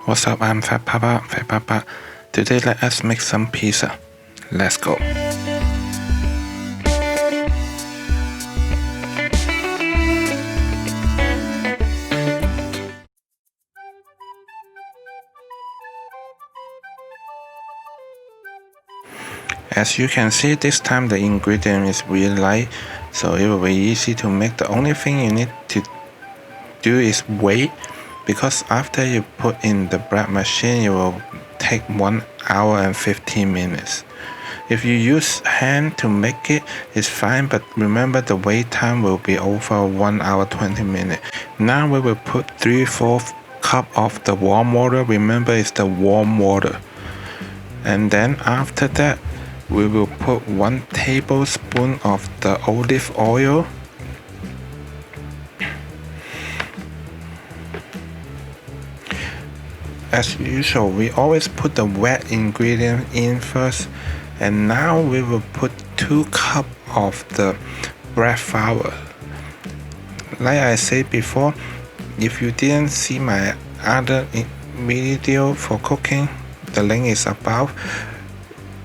What's up? I'm Fat Papa. Today let us make some pizza. Let's go. As you can see, this time the ingredient is really light, so it will be easy to make. The only thing you need to do is wait, because after you put in the bread machine, it will take 1 hour and 15 minutes. If you use hand to make it, it's fine, but remember the wait time will be over 1 hour 20 minutes. Now we will put 3/4 cup of the warm water. Remember, it's the warm water. And then after that, we will put 1 tablespoon of the olive oil. As usual, we always put the wet ingredient in first. And now we will put 2 cups of the bread flour. Like I said before, if you didn't see my other video for cooking, the link is above.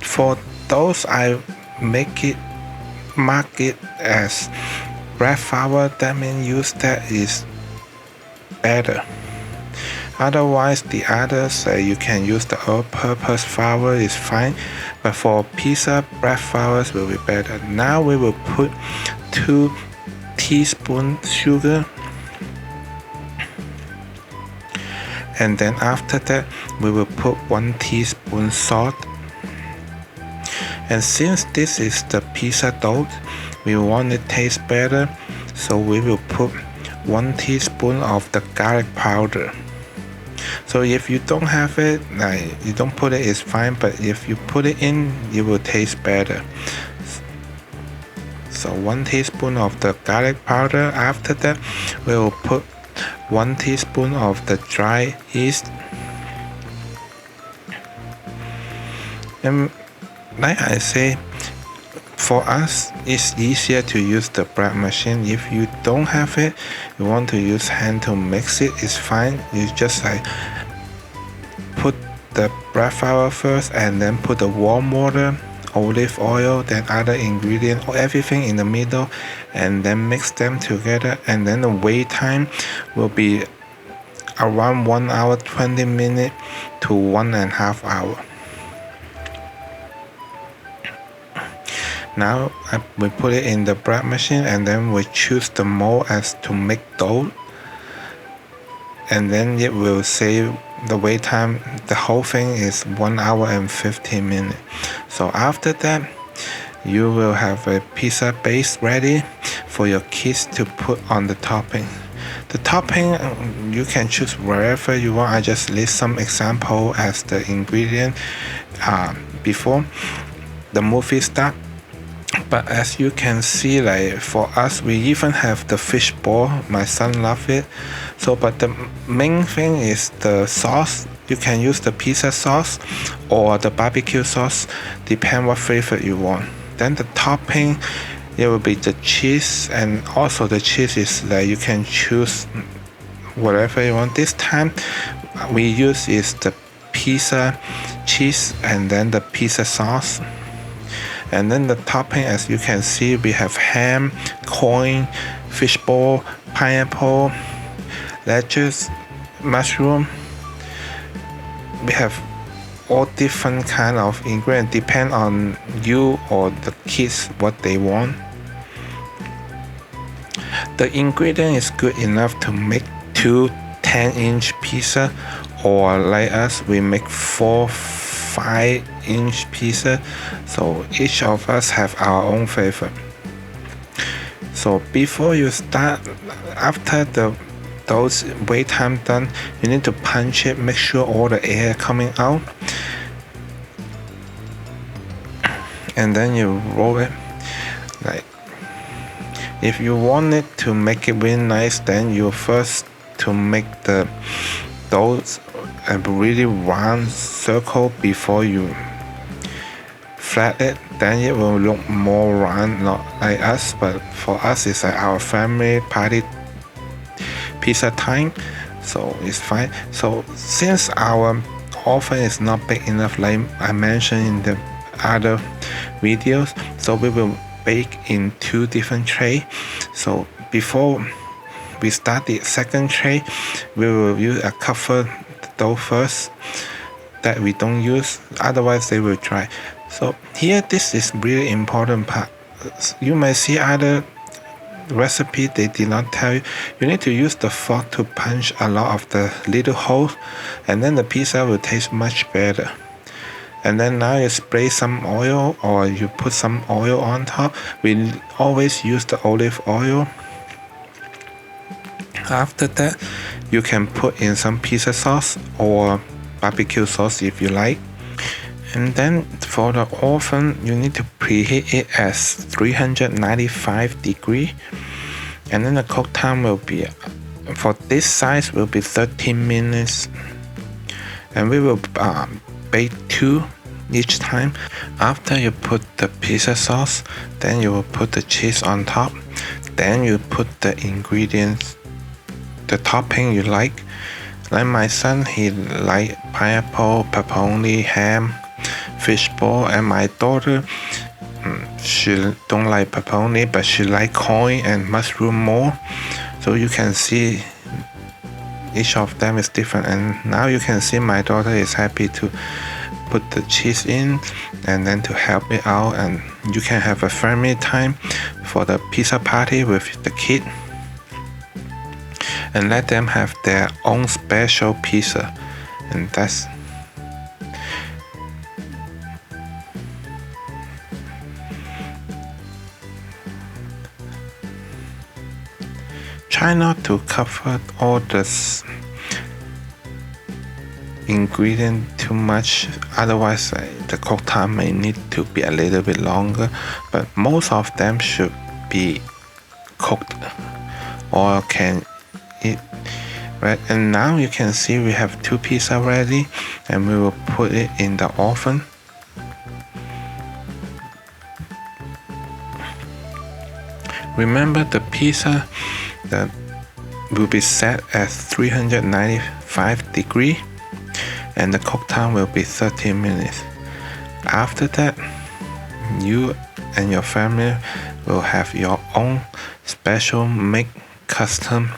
For those I mark it as bread flour, that means use that is better. Otherwise, the others you can use the all-purpose flour is fine, but for pizza, bread flours will be better. Now we will put 2 teaspoons sugar, and then after that we will put 1 teaspoon salt. And since this is the pizza dough, we want it to taste better, so we will put 1 teaspoon of the garlic powder. So if you don't have it, you don't put it, it's fine, but if you put it in, it will taste better. So 1 teaspoon of the garlic powder. After that, we will put 1 teaspoon of the dry yeast. And like I say, for us, it's easier to use the bread machine. If you don't have it, you want to use hand to mix it, it's fine. You just put the bread flour first, and then put the warm water, olive oil, then other ingredient, or everything in the middle, and then mix them together. And then the wait time will be around 1 hour 20 minutes to 1.5 hours. Now we put it in the bread machine, and then we choose the mold as to make dough, and then it will save the wait time. The whole thing is 1 hour and 15 minutes. So after that, you will have a pizza base ready for your kids to put on the topping. The topping, you can choose wherever you want. I just list some example as the ingredient before the movie start. But as you can see, for us, we even have the fish ball. My son loves it. So, but the main thing is the sauce. You can use the pizza sauce or the barbecue sauce, depend what flavor you want. Then the topping, it will be the cheese, and also the cheese is you can choose whatever you want. This time, we use is the pizza cheese and then the pizza sauce. And then the topping, as you can see, we have ham, corn, fishball, pineapple, lettuce, mushroom. We have all different kind of ingredients, depend on you or the kids what they want. The ingredient is good enough to make 2 10-inch pizza, or like us, we make 4 5-inch pizza. So each of us have our own favorite. So before you start, after those wait time done, you need to punch it, make sure all the air coming out, and then you roll it. If you want it to make it really nice, then you first to make the dough a really round circle before you flat it. Then it will look more round, not like us, but for us it's our family party pizza time. so it's fine. So since our oven is not big enough, like I mentioned in the other videos, so we will bake in 2 different trays. So before we start the second tray, we will use a cover dough first that we don't use, otherwise they will dry. So here, this is really important part. You may see other recipe they did not tell you. You need to use the fork to punch a lot of the little holes, and then the pizza will taste much better. And then now you spray some oil, or you put some oil on top. We always use the olive oil. After that, you can put in some pizza sauce or barbecue sauce if you like. And then for the oven, you need to preheat it at 395 degrees. And then the cook time will be, for this size, will be 13 minutes. And we will bake 2 each time. After you put the pizza sauce, then you will put the cheese on top. Then you put the ingredients, the topping you like. Like my son, he like pineapple, pepperoni, ham, fishball, and my daughter, she don't like pepperoni, but she like corn and mushroom more. So you can see each of them is different, and now you can see my daughter is happy to put the cheese in and then to help me out, and you can have a family time for the pizza party with the kid and let them have their own special pizza. And that's try not to cover all the ingredient too much, otherwise the cook time may need to be a little bit longer, but most of them should be cooked or can eat, right? And now you can see we have 2 pizza ready, and we will put it in the oven. Remember, the pizza that will be set at 395 degrees, and the cook time will be 13 minutes. After that, you and your family will have your own special make custom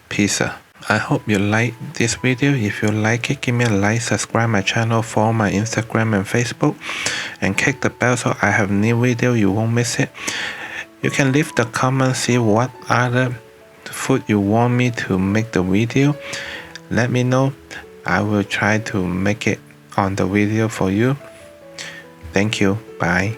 pizza. I hope you like this video. If you like it, give me a like, subscribe my channel, follow my Instagram and Facebook, and click the bell so I have new video, you won't miss it. You can leave the comments, see what other food you want me to make the video. Let me know. I will try to make it on the video for you. Thank you. Bye.